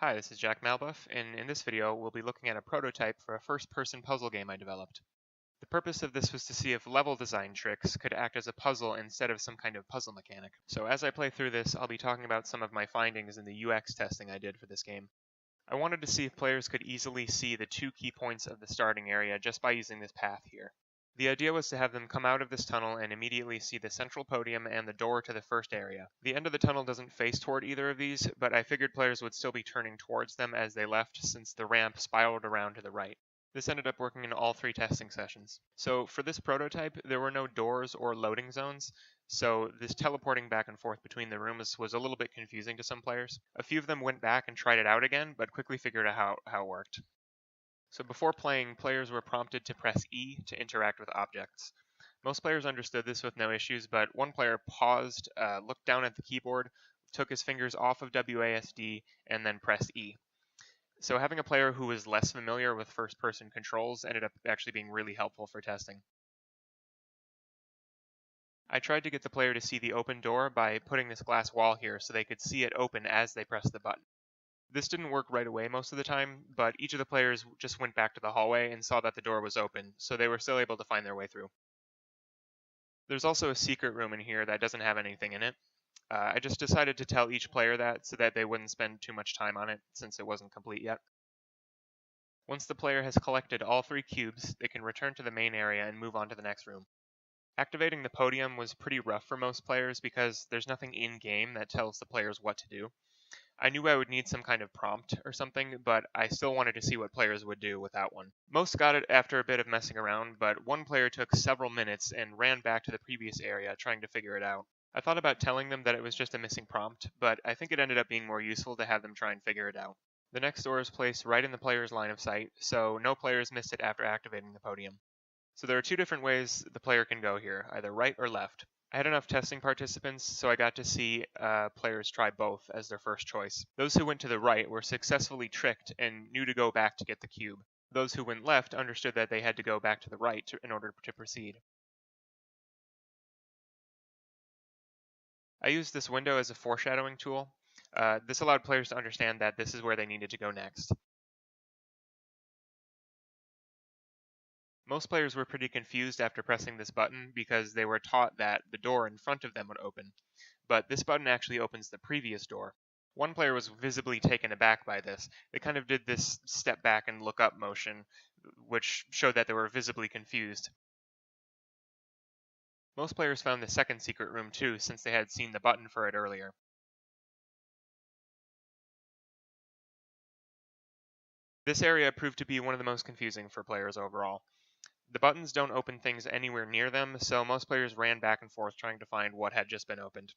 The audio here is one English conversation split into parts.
Hi, this is Jack Malboeuf, and in this video we'll be looking at a prototype for a first-person puzzle game I developed. The purpose of this was to see if level design tricks could act as a puzzle instead of some kind of puzzle mechanic. So as I play through this, I'll be talking about some of my findings in the UX testing I did for this game. I wanted to see if players could easily see the two key points of the starting area just by using this path here. The idea was to have them come out of this tunnel and immediately see the central podium and the door to the first area. The end of the tunnel doesn't face toward either of these, but I figured players would still be turning towards them as they left since the ramp spiraled around to the right. This ended up working in all three testing sessions. So for this prototype, there were no doors or loading zones, so this teleporting back and forth between the rooms was a little bit confusing to some players. A few of them went back and tried it out again, but quickly figured out how it worked. So before playing, players were prompted to press E to interact with objects. Most players understood this with no issues, but one player paused, looked down at the keyboard, took his fingers off of WASD, and then pressed E. So having a player who was less familiar with first-person controls ended up actually being really helpful for testing. I tried to get the player to see the open door by putting this glass wall here so they could see it open as they pressed the button. This didn't work right away most of the time, but each of the players just went back to the hallway and saw that the door was open, so they were still able to find their way through. There's also a secret room in here that doesn't have anything in it. I just decided to tell each player that so that they wouldn't spend too much time on it since it wasn't complete yet. Once the player has collected all three cubes, they can return to the main area and move on to the next room. Activating the podium was pretty rough for most players because there's nothing in-game that tells the players what to do. I knew I would need some kind of prompt or something, but I still wanted to see what players would do without one. Most got it after a bit of messing around, but one player took several minutes and ran back to the previous area trying to figure it out. I thought about telling them that it was just a missing prompt, but I think it ended up being more useful to have them try and figure it out. The next door is placed right in the player's line of sight, so no players missed it after activating the podium. So there are two different ways the player can go here, either right or left. I had enough testing participants, so I got to see players try both as their first choice. Those who went to the right were successfully tricked and knew to go back to get the cube. Those who went left understood that they had to go back to the right in order to proceed. I used this window as a foreshadowing tool. This allowed players to understand that this is where they needed to go next. Most players were pretty confused after pressing this button because they were taught that the door in front of them would open, but this button actually opens the previous door. One player was visibly taken aback by this. They kind of did this step back and look up motion, which showed that they were visibly confused. Most players found the second secret room too, since they had seen the button for it earlier. This area proved to be one of the most confusing for players overall. The buttons don't open things anywhere near them, so most players ran back and forth trying to find what had just been opened.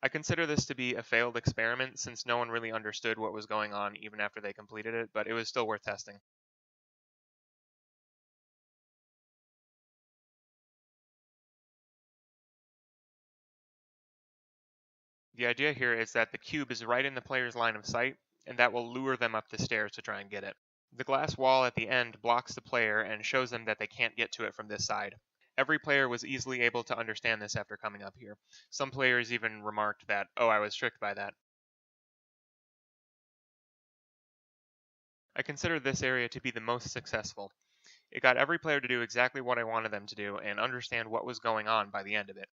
I consider this to be a failed experiment since no one really understood what was going on even after they completed it, but it was still worth testing. The idea here is that the cube is right in the player's line of sight, and that will lure them up the stairs to try and get it. The glass wall at the end blocks the player and shows them that they can't get to it from this side. Every player was easily able to understand this after coming up here. Some players even remarked that, "Oh, I was tricked by that." I consider this area to be the most successful. It got every player to do exactly what I wanted them to do and understand what was going on by the end of it.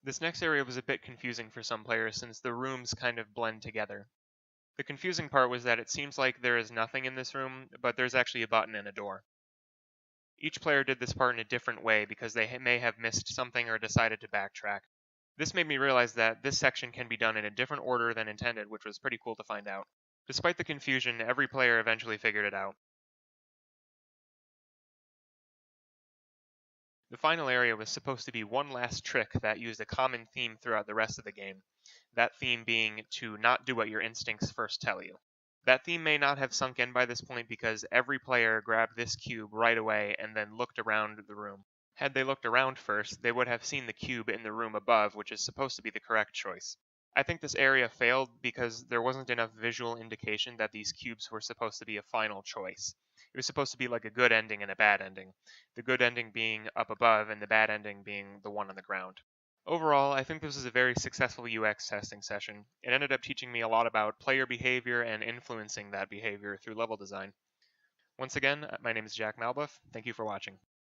This next area was a bit confusing for some players since the rooms kind of blend together. The confusing part was that it seems like there is nothing in this room, but there's actually a button and a door. Each player did this part in a different way because they may have missed something or decided to backtrack. This made me realize that this section can be done in a different order than intended, which was pretty cool to find out. Despite the confusion, every player eventually figured it out. The final area was supposed to be one last trick that used a common theme throughout the rest of the game, that theme being to not do what your instincts first tell you. That theme may not have sunk in by this point because every player grabbed this cube right away and then looked around the room. Had they looked around first, they would have seen the cube in the room above, which is supposed to be the correct choice. I think this area failed because there wasn't enough visual indication that these cubes were supposed to be a final choice. It was supposed to be like a good ending and a bad ending, the good ending being up above and the bad ending being the one on the ground. Overall, I think this was a very successful UX testing session. It ended up teaching me a lot about player behavior and influencing that behavior through level design. Once again, my name is Jack Malboeuf. Thank you for watching.